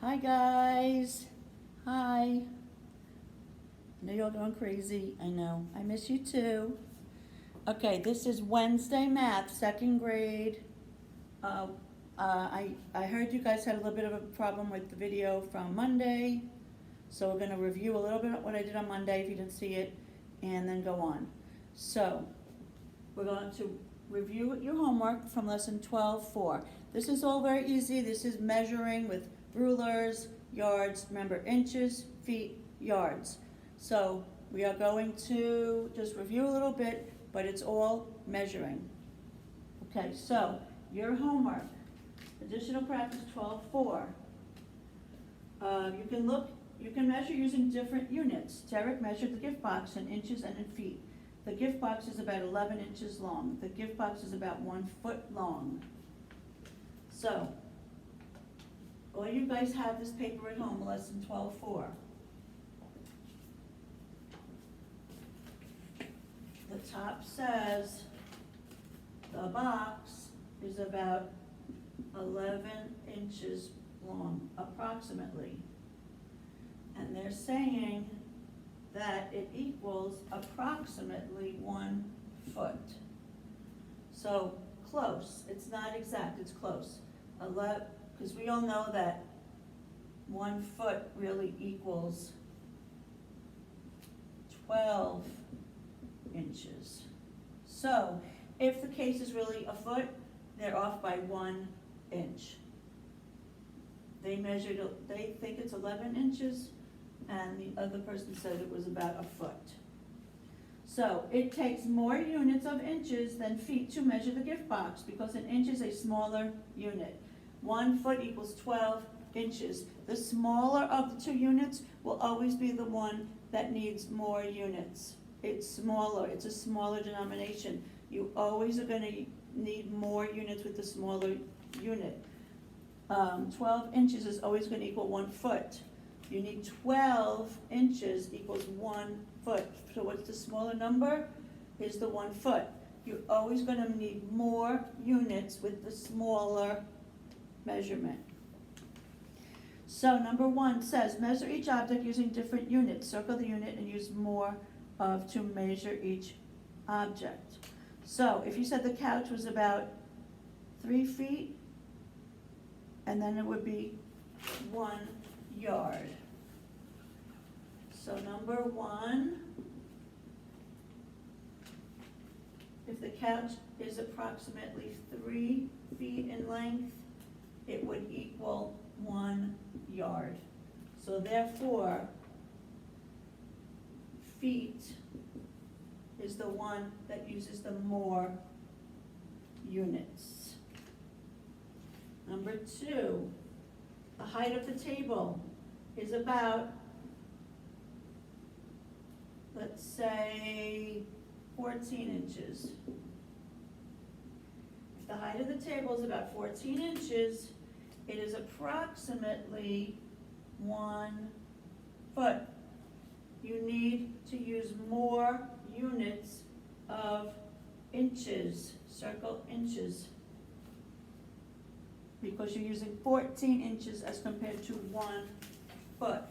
Hi guys. Hi. I know you're going crazy. I know. I miss you too. Okay, this is Wednesday math, second grade. I heard you guys had a little bit of a problem with the video from Monday, so we're going to review a little bit of what I did on Monday if you didn't see it, and then go on. So we're going to review your homework from lesson 12:4. This is all very easy. This is measuring with rulers, yards, remember inches, feet, yards. So we are going to just review a little bit, but it's all measuring. Okay, so your homework, additional practice 12:4. You can measure using different units. Derek measured the gift box in inches and in feet. The gift box is about 11 inches long. The gift box is about 1 foot long. So, all you guys have this paper at home, lesson 12:4. The top says the box is about 11 inches long, approximately. And they're saying that it equals approximately 1 foot. So close, it's not exact, it's close. Because we all know that 1 foot really equals 12 inches. So if the case is really a foot, they're off by 1 inch. They think it's 11 inches, and the other person said it was about a foot. So it takes more units of inches than feet to measure the gift box because an inch is a smaller unit. 1 foot equals 12 inches. The smaller of the two units will always be the one that needs more units. It's smaller, it's a smaller denomination. You always are gonna need more units with the smaller unit. 12 inches is always gonna equal 1 foot. You need 12 inches equals 1 foot. So what's the smaller number? Is the 1 foot. You're always gonna need more units with the smaller measurement. So number 1 says, measure each object using different units. Circle the unit and use more of to measure each object. So if you said the couch was about 3 feet, and then it would be 1 yard. So number 1, if the couch is approximately 3 feet in length, it would equal 1 yard. So therefore, feet is the one that uses the more units. Number 2, the height of the table is about, let's say, 14 inches. If the height of the table is about 14 inches, it is approximately 1 foot. You need to use more units of inches. Circle inches. Because you're using 14 inches as compared to 1 foot.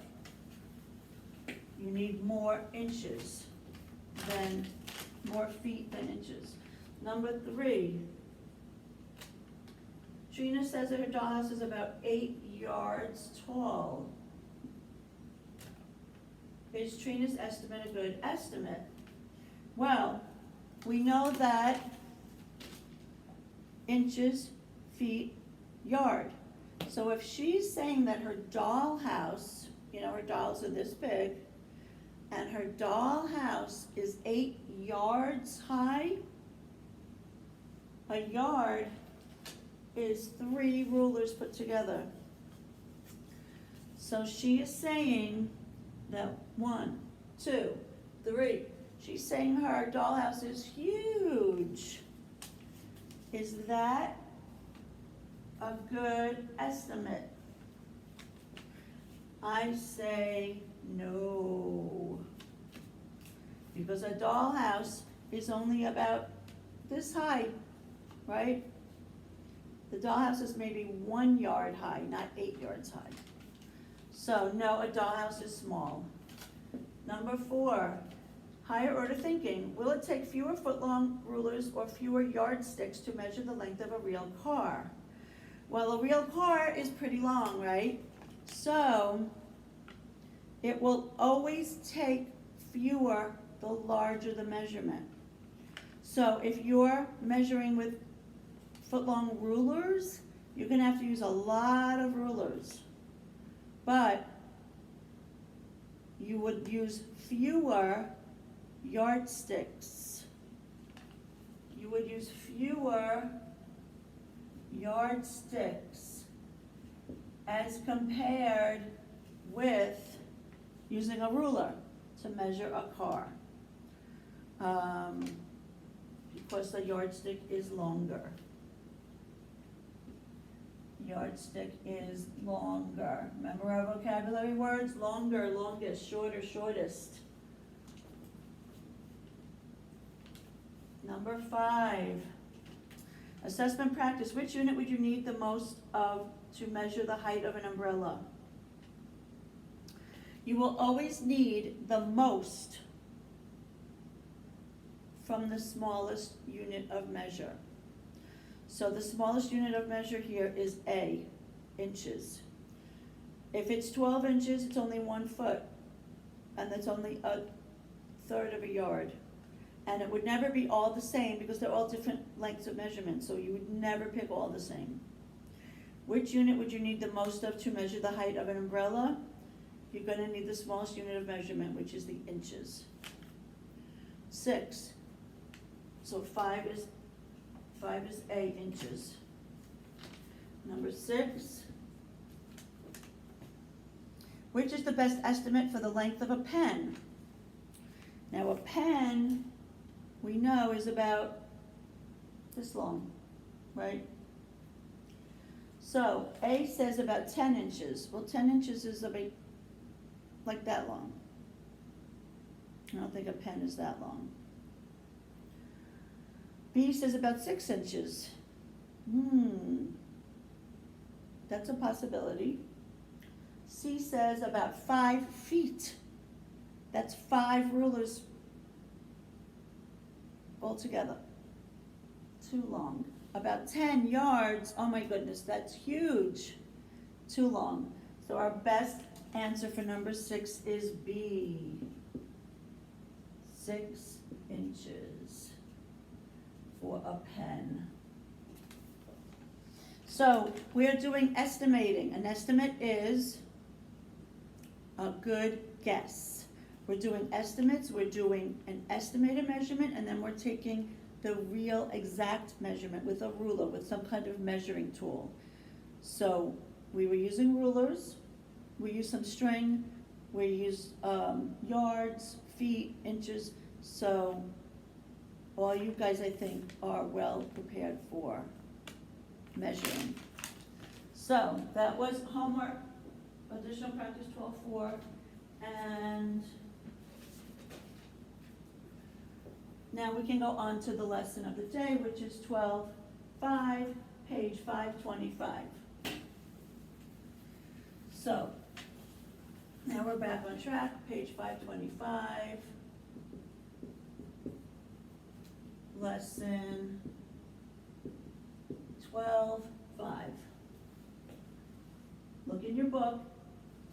You need more inches than, more feet than inches. Number 3, Trina says that her dollhouse is about 8 yards tall. Is Trina's estimate a good estimate? Well, we know that inches, feet, yard. So if she's saying that her dollhouse, her dolls are this big, and her dollhouse is 8 yards high, a yard is 3 rulers put together. So she is saying that 1, 2, 3. She's saying her dollhouse is huge. Is that a good estimate? I say no. Because a dollhouse is only about this high, right? The dollhouse is maybe 1 yard high, not 8 yards high. So no, a dollhouse is small. Number 4, higher order thinking. Will it take fewer foot-long rulers or fewer yardsticks to measure the length of a real car? Well, a real car is pretty long, right? So it will always take fewer the larger the measurement. So if you're measuring with foot-long rulers, you're gonna have to use a lot of rulers. But you would use fewer yardsticks. You would use fewer yardsticks as compared with using a ruler to measure a car. Because the yardstick is longer. Yardstick is longer. Remember our vocabulary words? Longer, longest, shorter, shortest. Number 5, assessment practice. Which unit would you need the most of to measure the height of an umbrella? You will always need the most from the smallest unit of measure. So the smallest unit of measure here is A, inches. If it's 12 inches, it's only 1 foot, and that's only a third of a yard. And it would never be all the same because they're all different lengths of measurement, so you would never pick all the same. Which unit would you need the most of to measure the height of an umbrella? You're gonna need the smallest unit of measurement, which is the inches. 6, so 5 is A, inches. Number 6, which is the best estimate for the length of a pen? Now a pen, we know, is about this long, right? So A says about 10 inches. Well, 10 inches is about like that long. I don't think a pen is that long. B says about 6 inches. That's a possibility. C says about 5 feet. That's 5 rulers altogether. Too long. About 10 yards. Oh my goodness, that's huge. Too long. So our best answer for number 6 is B. 6 inches for a pen. So we're doing estimating. An estimate is a good guess. We're doing estimates, we're doing an estimated measurement, and then we're taking the real exact measurement with a ruler, with some kind of measuring tool. So we were using rulers, we used some string, we used yards, feet, inches, so all you guys, I think, are well prepared for measuring. So that was homework, additional practice 12.4, and now we can go on to the lesson of the day, which is 12.5, page 525. So now we're back on track, page 525. Lesson 12.5. Look in your book,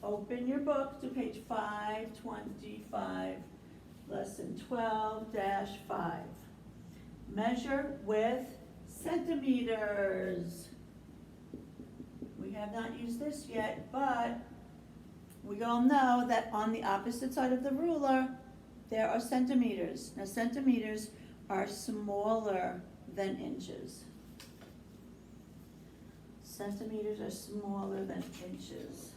open your book to page 525, lesson 12-5. Measure with centimeters. We have not used this yet, but we all know that on the opposite side of the ruler, there are centimeters. Now centimeters are smaller than inches. Centimeters are smaller than inches.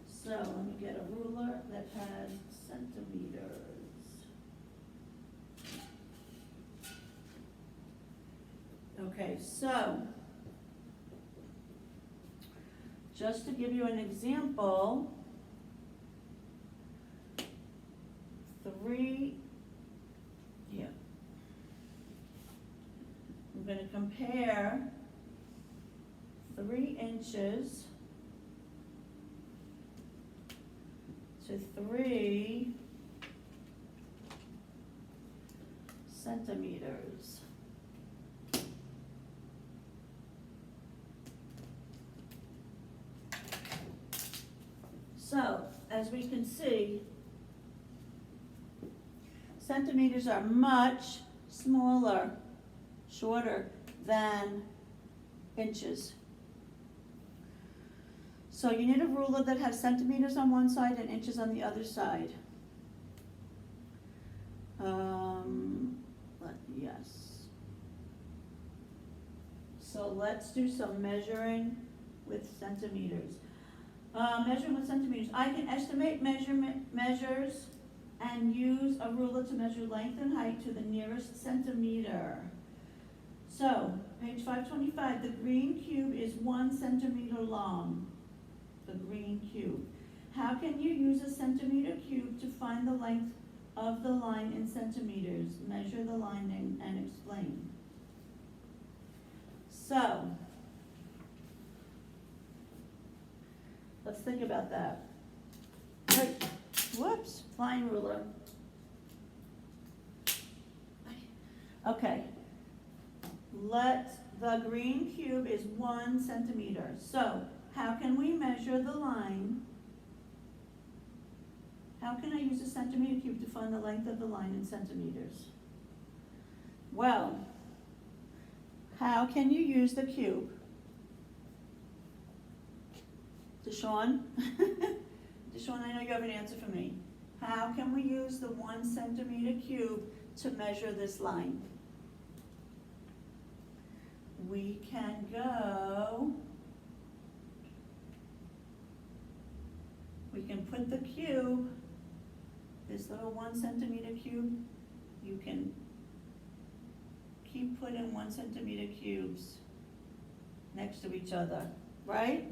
So let me get a ruler that has centimeters. Okay, so just to give you an example, 3, I'm going to compare 3 inches to 3 centimeters. So, as we can see, centimeters are much smaller, shorter than inches. So you need a ruler that has centimeters on one side and inches on the other side. Yes. So let's do some measuring with centimeters. Measuring with centimeters. I can estimate measures and use a ruler to measure length and height to the nearest centimeter. So, page 525, the green cube is 1 centimeter long. The green cube. How can you use a centimeter cube to find the length of the line in centimeters? Measure the line and explain. So, let's think about that. Right. Whoops, flying ruler. Okay. The green cube is 1 centimeter. So, how can we measure the line? How can I use a centimeter cube to find the length of the line in centimeters? Well, how can you use the cube? Deshaun? Deshaun, I know you have an answer for me. How can we use the 1 centimeter cube to measure this line? We can go, we can put the cube, this little 1 centimeter cube, you can keep putting 1 centimeter cubes next to each other, right?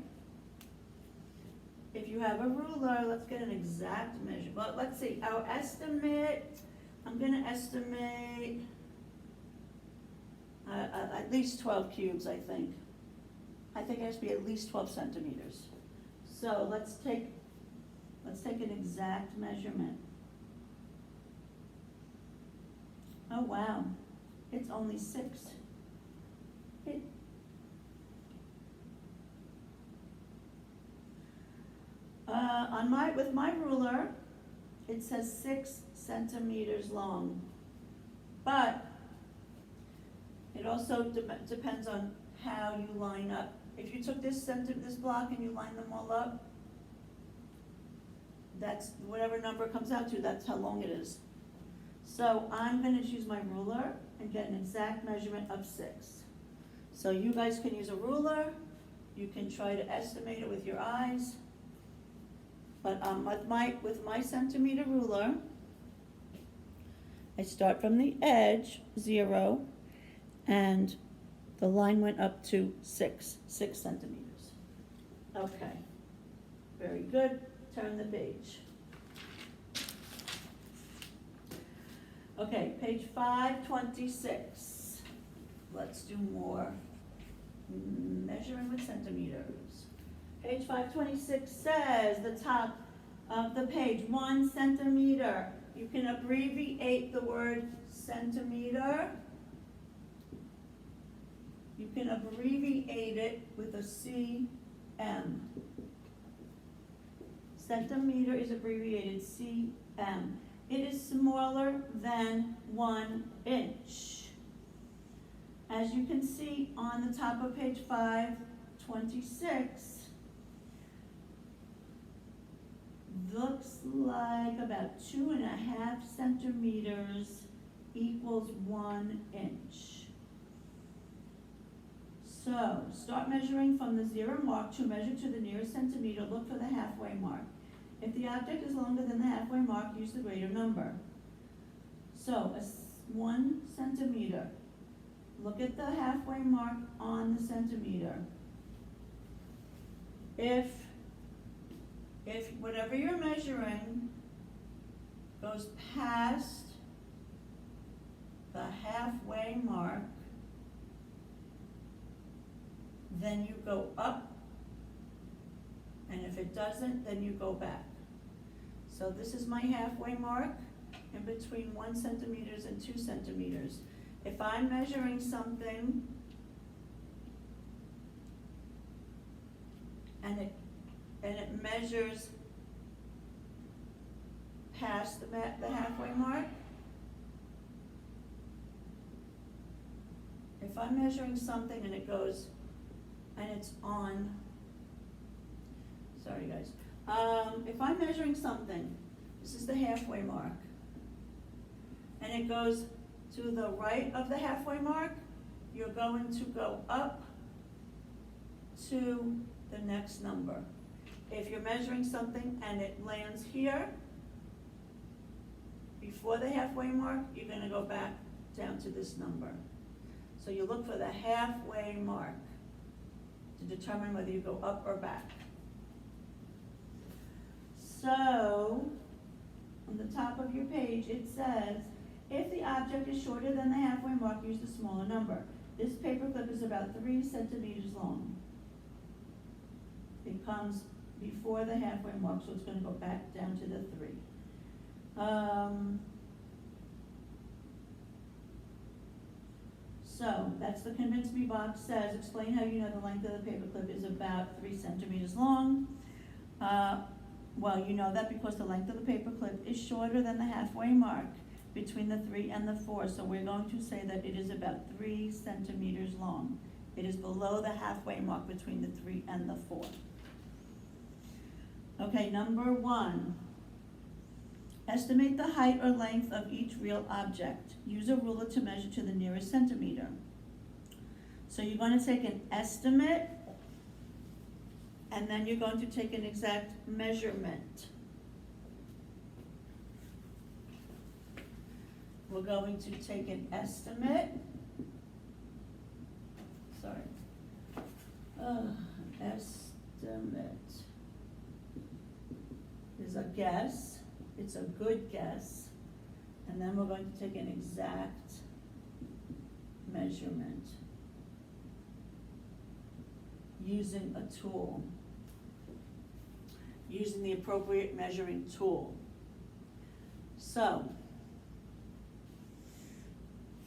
If you have a ruler, let's get an exact measure. But let's see, our estimate, I'm gonna estimate at least 12 cubes, I think. I think it has to be at least 12 centimeters. So let's take an exact measurement. Oh wow, it's only 6. With my ruler, it says 6 centimeters long, but it also depends on how you line up. If you took this block and you line them all up, that's whatever number it comes out to, that's how long it is. So I'm gonna use my ruler and get an exact measurement of 6. So you guys can use a ruler, you can try to estimate it with your eyes. But with my centimeter ruler, I start from the edge, 0, and the line went up to 6 centimeters. Okay, very good. Turn the page. Okay, page 526. Let's do more measuring with centimeters. Page 526 says, the top of the page, 1 centimeter. You can abbreviate the word centimeter. You can abbreviate it with a cm. Centimeter is abbreviated cm. It is smaller than 1 inch. As you can see on the top of page 526, looks like about 2.5 centimeters equals 1 inch. So start measuring from the 0 mark to measure to the nearest centimeter. Look for the halfway mark. If the object is longer than the halfway mark, use the greater number. So 1 centimeter. Look at the halfway mark on the centimeter. If whatever you're measuring goes past the halfway mark, then you go up, and if it doesn't, then you go back. So this is my halfway mark in between 1 centimeters and 2 centimeters. If I'm measuring something and it measures past the halfway mark, if I'm measuring something and it goes, and it's on, sorry guys, if I'm measuring something, this is the halfway mark, and it goes to the right of the halfway mark, you're going to go up to the next number. If you're measuring something and it lands here, before the halfway mark, you're gonna go back down to this number. So you look for the halfway mark to determine whether you go up or back. So, on the top of your page, it says, if the object is shorter than the halfway mark, use the smaller number. This paperclip is about 3 centimeters long. It comes before the halfway mark, so it's gonna go back down to the 3. So, that's the convince me box says, explain how you know the length of the paperclip is about 3 centimeters long. Well, you know that because the length of the paperclip is shorter than the halfway mark between the 3 and the 4, so we're going to say that it is about 3 centimeters long. It is below the halfway mark between the 3 and the 4. Okay, number 1. Estimate the height or length of each real object. Use a ruler to measure to the nearest centimeter. So you're going to take an estimate, and then you're going to take an exact measurement. We're going to take an estimate. Estimate is a guess. It's a good guess. And then we're going to take an exact measurement using a tool, using the appropriate measuring tool. So,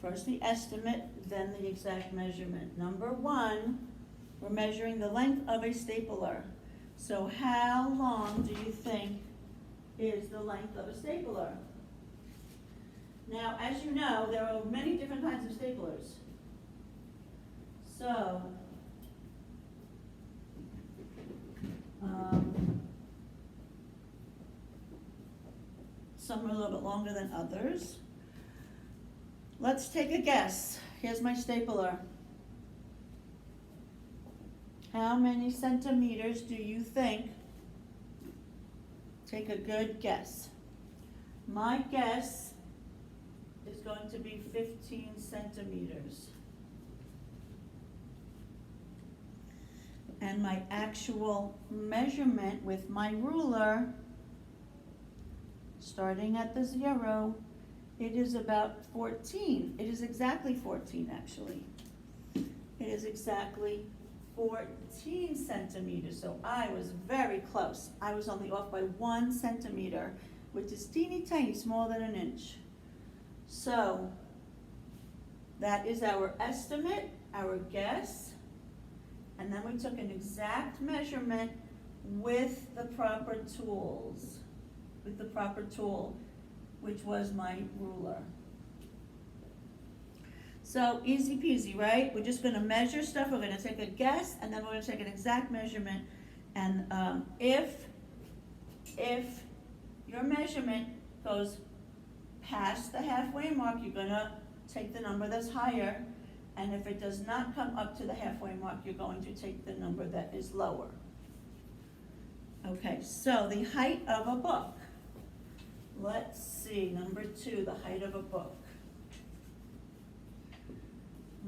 first the estimate, then the exact measurement. Number 1, we're measuring the length of a stapler. So how long do you think is the length of a stapler? Now, as you know, there are many different kinds of staplers. So, some are a little bit longer than others. Let's take a guess. Here's my stapler. How many centimeters do you think? Take a good guess. My guess is going to be 15 centimeters. And my actual measurement with my ruler, starting at the 0, it is about 14. It is exactly 14, actually. It is exactly 14 centimeters, so I was very close. I was only off by 1 centimeter, which is teeny tiny, smaller than an inch. So, that is our estimate, our guess, and then we took an exact measurement with the proper tools, with the proper tool, which was my ruler. So easy peasy, right? We're just gonna measure stuff, we're gonna take a guess, and then we're gonna take an exact measurement. And if your measurement goes past the halfway mark, you're gonna take the number that's higher. And if it does not come up to the halfway mark, you're going to take the number that is lower. Okay, so the height of a book. Let's see, number 2, the height of a book.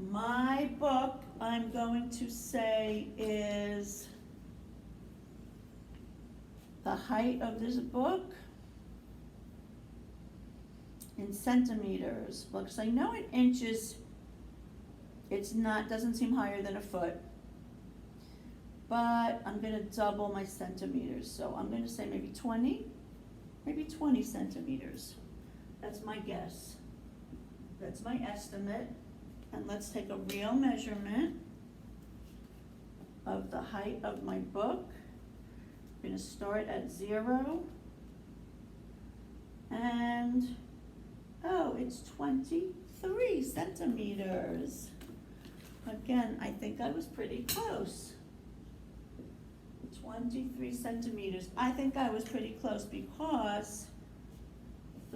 My book, I'm going to say, is the height of this book in centimeters. Because I know in inches, it's not, doesn't seem higher than a foot. But I'm gonna double my centimeters. So I'm gonna say maybe 20. maybe 20 centimeters. That's my guess. That's my estimate. And let's take a real measurement of the height of my book. I'm gonna start at 0. And, oh, it's 23 centimeters. Again, I think I was pretty close. 23 centimeters. I think I was pretty close because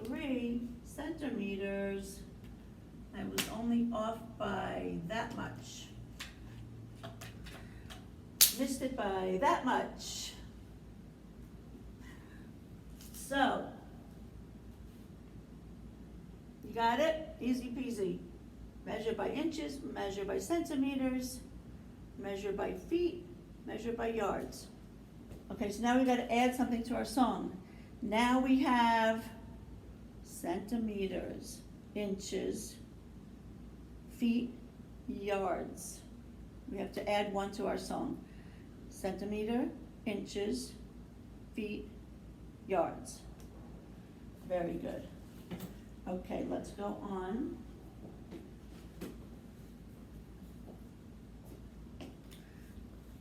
3 centimeters, I was only off by that much. Missed it by that much. So, you got it? Easy peasy. Measure by inches, measure by centimeters, measure by feet, measure by yards. Okay, so now we gotta add something to our song. Now we have centimeters, inches, feet, yards. We have to add one to our song. Centimeter, inches, feet, yards. Very good. Okay, let's go on.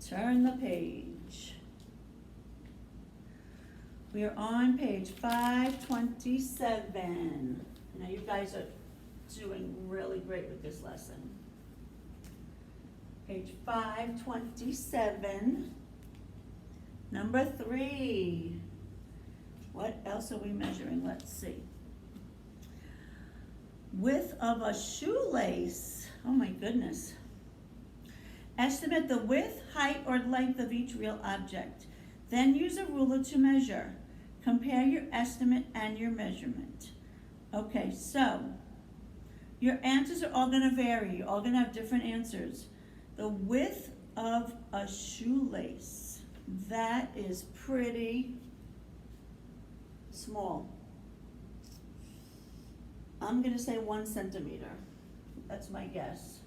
Turn the page. We are on page 527. Now you guys are doing really great with this lesson. Page 527, number 3. What else are we measuring? Let's see. Width of a shoelace. Oh my goodness. Estimate the width, height, or length of each real object. Then use a ruler to measure. Compare your estimate and your measurement. Okay, so your answers are all gonna vary. You're all gonna have different answers. The width of a shoelace, that is pretty small. I'm gonna say 1 centimeter. That's my guess.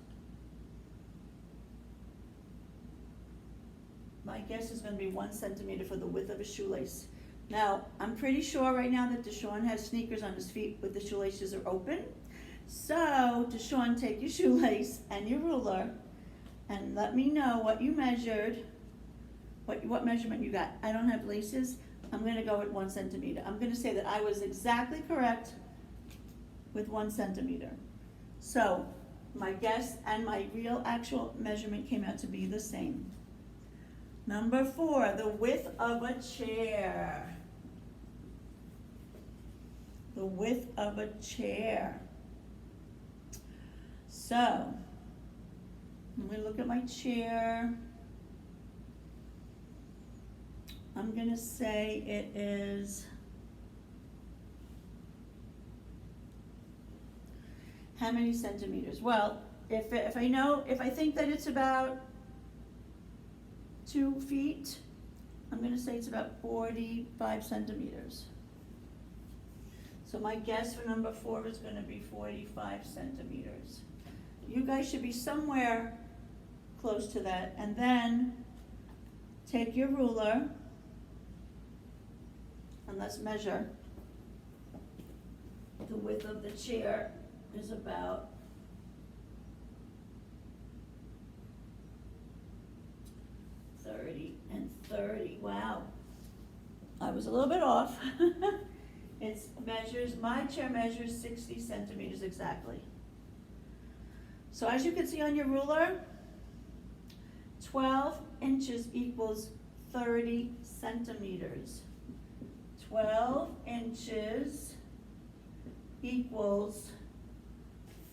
My guess is gonna be 1 centimeter for the width of a shoelace. Now, I'm pretty sure right now that Deshaun has sneakers on his feet with the shoelaces are open. So, Deshaun, take your shoelace and your ruler and let me know what you measured, what measurement you got. I don't have laces. I'm gonna go with 1 centimeter. I'm gonna say that I was exactly correct with 1 centimeter. So, my guess and my real actual measurement came out to be the same. Number 4, the width of a chair. The width of a chair. So, I'm going to look at my chair. I'm going to say it is, how many centimeters? Well, if I think that it's about 2 feet, I'm gonna say it's about 45 centimeters. So my guess for number 4 is gonna be 45 centimeters. You guys should be somewhere close to that. And then take your ruler and let's measure. The width of the chair is about 30 and 30. Wow. I was a little bit off. My chair measures 60 centimeters exactly. So as you can see on your ruler, 12 inches equals 30 centimeters. 12 inches equals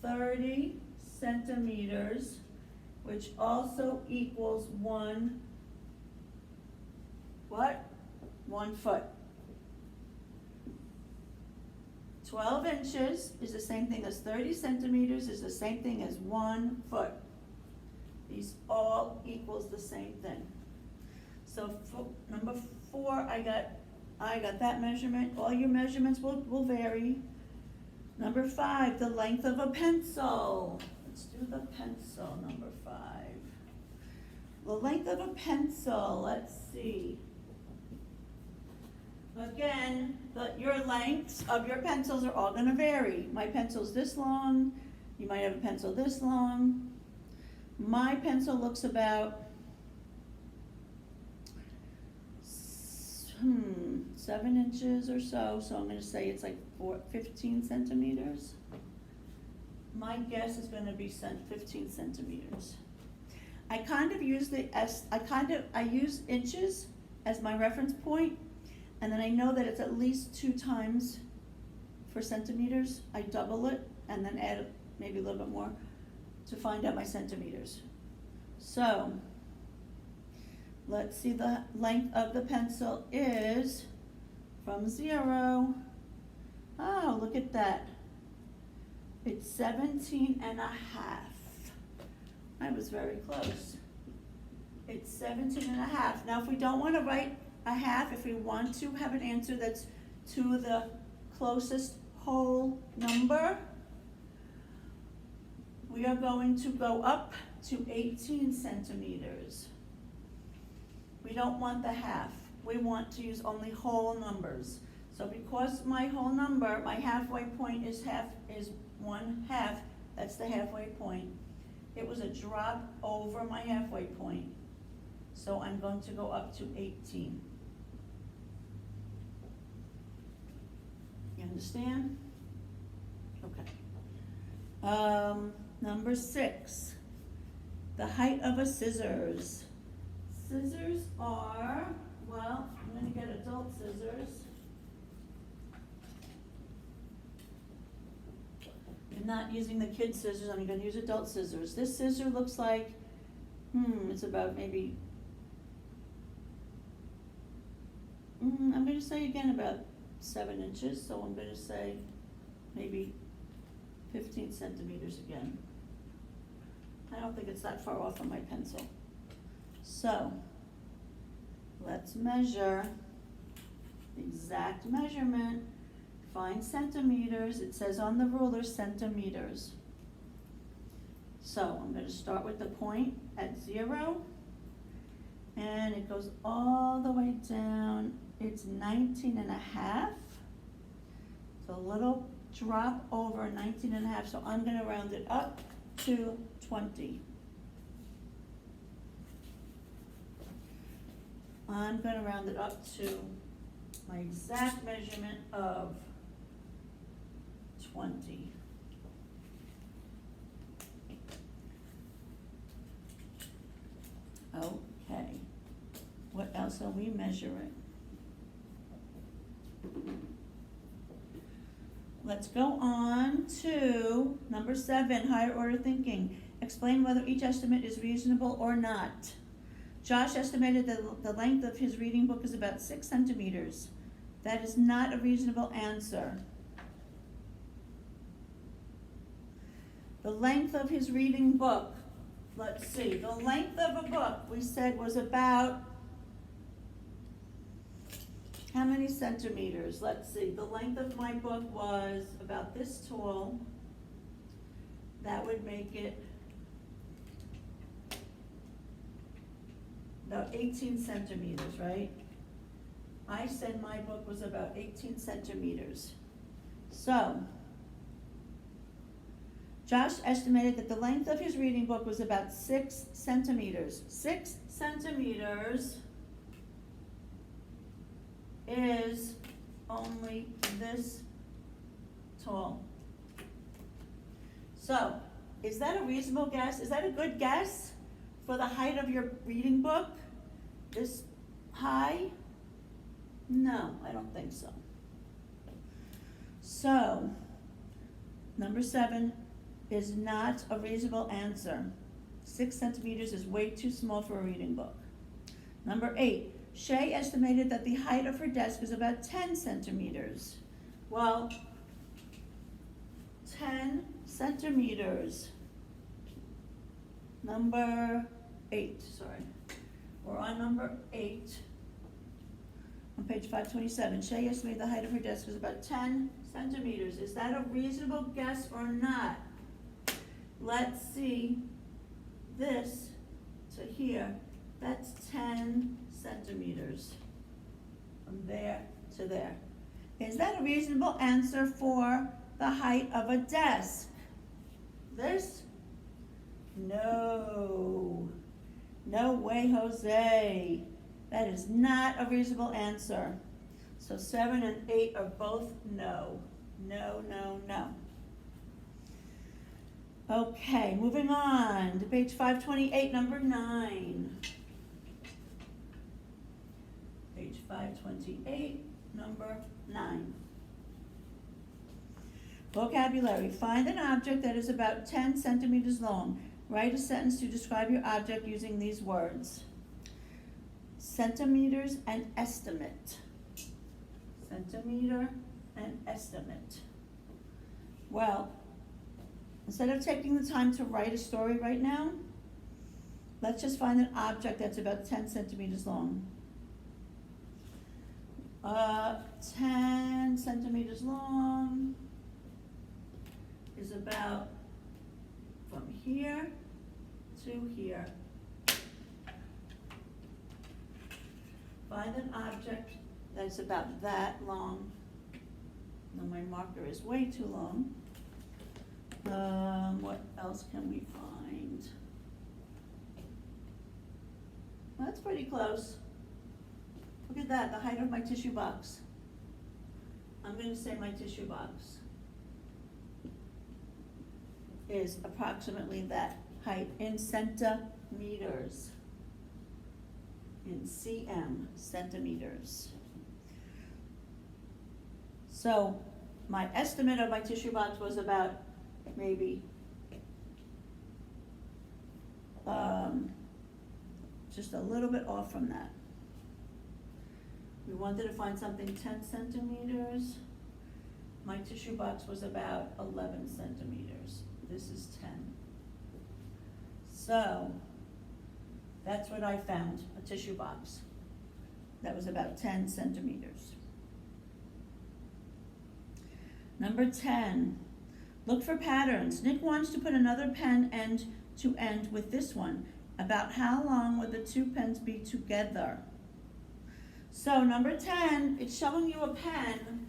30 centimeters, which also equals 1 foot. 12 inches is the same thing as 30 centimeters, is the same thing as 1 foot. These all equals the same thing. So for number 4, I got that measurement. All your measurements will vary. Number 5, the length of a pencil. Let's do the pencil, number 5. The length of a pencil, let's see. Again, your lengths of your pencils are all gonna vary. My pencil's this long, you might have a pencil this long. My pencil looks about 7 inches or so, so I'm gonna say it's like 15 centimeters. My guess is gonna be 15 centimeters. I kind of use I use inches as my reference point, and then I know that it's at least 2 times for centimeters. I double it and then add maybe a little bit more to find out my centimeters. So, let's see, the length of the pencil is from 0. Oh, look at that. It's 17 and a half. I was very close. It's 17 and a half. Now, if we don't want to write a half, if we want to have an answer that's to the closest whole number, we are going to go up to 18 centimeters. We don't want the half. We want to use only whole numbers. So because my whole number, my halfway point is 1/2, that's the halfway point. It was a drop over my halfway point. So I'm going to go up to 18. You understand? Okay. Number 6, the height of a scissors. Scissors are, well, I'm gonna get adult scissors. I'm not using the kid scissors, I'm gonna use adult scissors. This scissor looks like, it's about maybe, I'm gonna say again about 7 inches, so I'm gonna say maybe 15 centimeters again. I don't think it's that far off on my pencil. So, let's measure the exact measurement. Find centimeters. It says on the ruler centimeters. So, I'm going to start with the point at 0, and it goes all the way down. It's 19 and a half. It's a little drop over 19 and a half, so I'm going to round it up to 20. I'm going to round it up to my exact measurement of 20. Okay, what else are we measuring? Let's go on to number 7, higher order thinking. Explain whether each estimate is reasonable or not. Josh estimated that the length of his reading book is about 6 centimeters. That is not a reasonable answer. The length of his reading book, let's see, the length of a book we said was about, how many centimeters? Let's see, the length of my book was about this tall. That would make it about 18 centimeters, right? I said my book was about 18 centimeters. So, Josh estimated that the length of his reading book was about 6 centimeters. 6 centimeters is only this tall. So, is that a reasonable guess? Is that a good guess for the height of your reading book? This high? No, I don't think so. So, number 7 is not a reasonable answer. 6 centimeters is way too small for a reading book. Number 8, Shay estimated that the height of her desk is about 10 centimeters. Well, 10 centimeters. Number 8, sorry. We're on number 8. On page 527, Shay estimated the height of her desk was about 10 centimeters. Is that a reasonable guess or not? Let's see, this to here, that's 10 centimeters. From there to there. Is that a reasonable answer for the height of a desk? This? No. No way, Jose. That is not a reasonable answer. So 7 and 8 are both no. No, no, no. Okay, moving on to page 528, number 9. Page 528, number 9. Vocabulary. Find an object that is about 10 centimeters long. Write a sentence to describe your object using these words. Centimeters and estimate. Centimeter and estimate. Well, instead of taking the time to write a story right now, let's just find an object that's about 10 centimeters long. 10 centimeters long is about from here to here. Find an object that's about that long. Now my marker is way too long. What else can we find? Well, that's pretty close. Look at that, the height of my tissue box. I'm going to say my tissue box is approximately that height in centimeters. In cm, centimeters. So my estimate of my tissue box was about maybe just a little bit off from that. We wanted to find something 10 centimeters. My tissue box was about 11 centimeters. This is 10. So that's what I found, a tissue box. That was about 10 centimeters. Number 10, look for patterns. Nick wants to put another pen end to end with this one. About how long would the two pens be together? So number 10, it's showing you a pen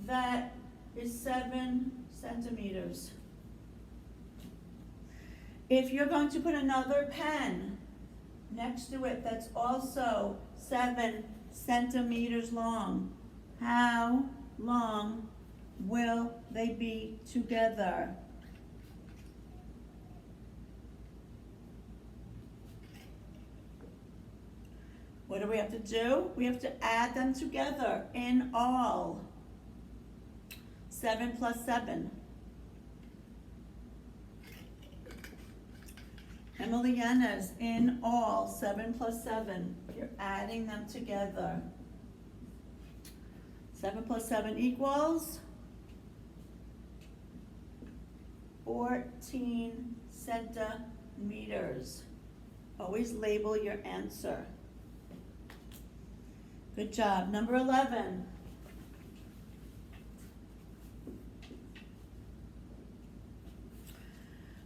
that is 7 centimeters. If you're going to put another pen next to it that's also 7 centimeters long, how long will they be together? What do we have to do? We have to add them together in all. 7 plus 7. Emily Yanez, in all, 7 plus 7. You're adding them together. 7 plus 7 equals 14 centimeters. Always label your answer. Good job. Number 11.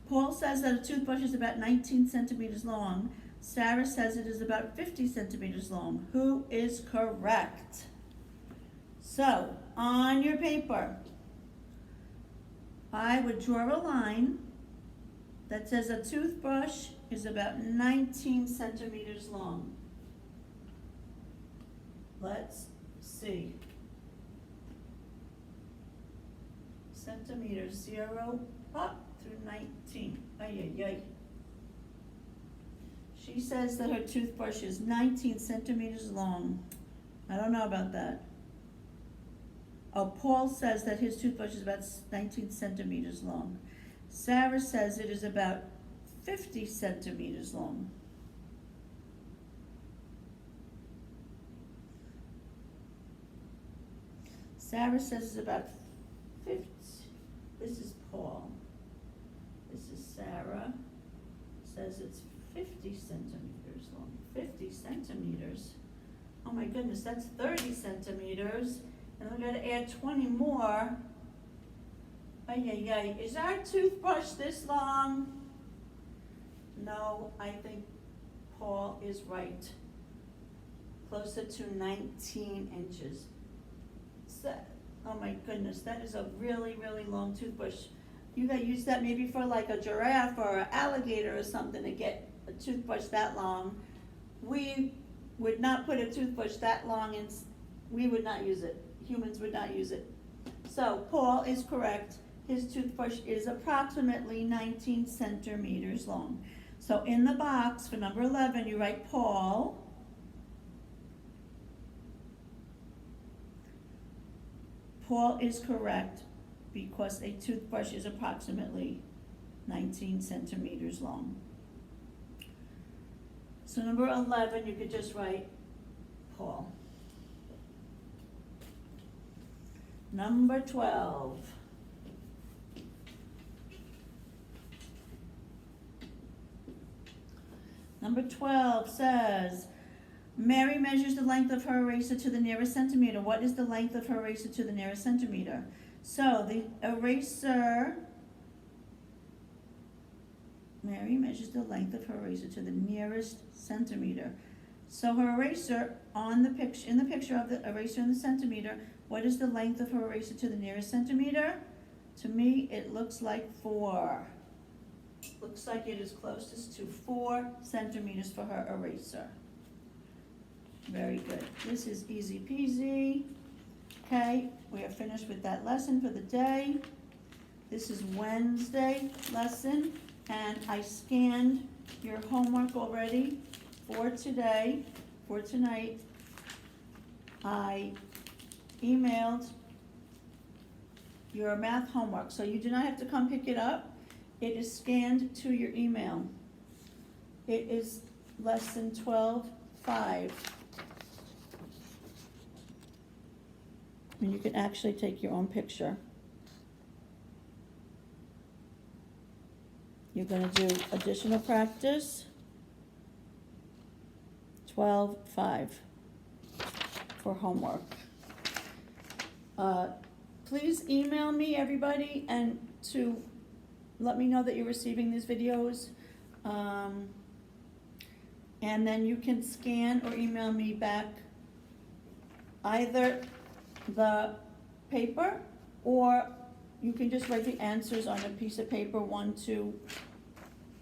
Paul says that a toothbrush is about 19 centimeters long. Sarah says it is about 50 centimeters long. Who is correct? So, on your paper, I would draw a line that says a toothbrush is about 19 centimeters long. Let's see. Centimeters, 0 up through 19. Ay, ay, ay. She says that her toothbrush is 19 centimeters long. I don't know about that. Oh, Paul says that his toothbrush is about 19 centimeters long. Sarah says it is about 50 centimeters long. Sarah says it's about 50. This is Paul. This is Sarah. Says it's 50 centimeters long. 50 centimeters. Oh my goodness, that's 30 centimeters. And we gotta add 20 more. Ay, ay, ay. Is our toothbrush this long? No, I think Paul is right. closer to 19 inches. So, oh my goodness, that is a really, really long toothbrush. You gotta use that maybe for like a giraffe or an alligator or something to get a toothbrush that long. We would not put a toothbrush that long in, we would not use it. Humans would not use it. So Paul is correct. His toothbrush is approximately 19 centimeters long. So in the box for number 11, you write Paul. Paul is correct because a toothbrush is approximately 19 centimeters long. So number 11, you could just write Paul. Number 12. Number 12 says, Mary measures the length of her eraser to the nearest centimeter. What is the length of her eraser to the nearest centimeter? So the eraser, Mary measures the length of her eraser to the nearest centimeter. So her eraser on the picture, in the picture of the eraser in the centimeter, what is the length of her eraser to the nearest centimeter? To me, it looks like 4. Looks like it is closest to 4 centimeters for her eraser. Very good. This is easy peasy. Okay, we are finished with that lesson for the day. This is Wednesday lesson, and I scanned your homework already for today, for tonight. I emailed your math homework, so you do not have to come pick it up. It is scanned to your email. It is lesson 12:5. And you can actually take your own picture. You're going to do additional practice 12:5 for homework. Please email me, everybody, and to let me know that you're receiving these videos. And then you can scan or email me back either the paper, or you can just write the answers on a piece of paper, 1, 2,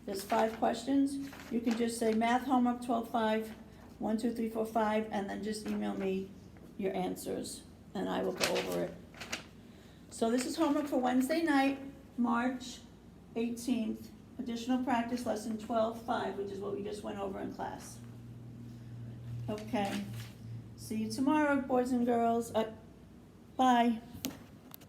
there's 5 questions. You can just say math homework 12:5, 1, 2, 3, 4, 5, and then just email me your answers, and I will go over it. So this is homework for Wednesday night, March 18th, additional practice lesson 12:5, which is what we just went over in class. Okay, see you tomorrow, boys and girls. Bye.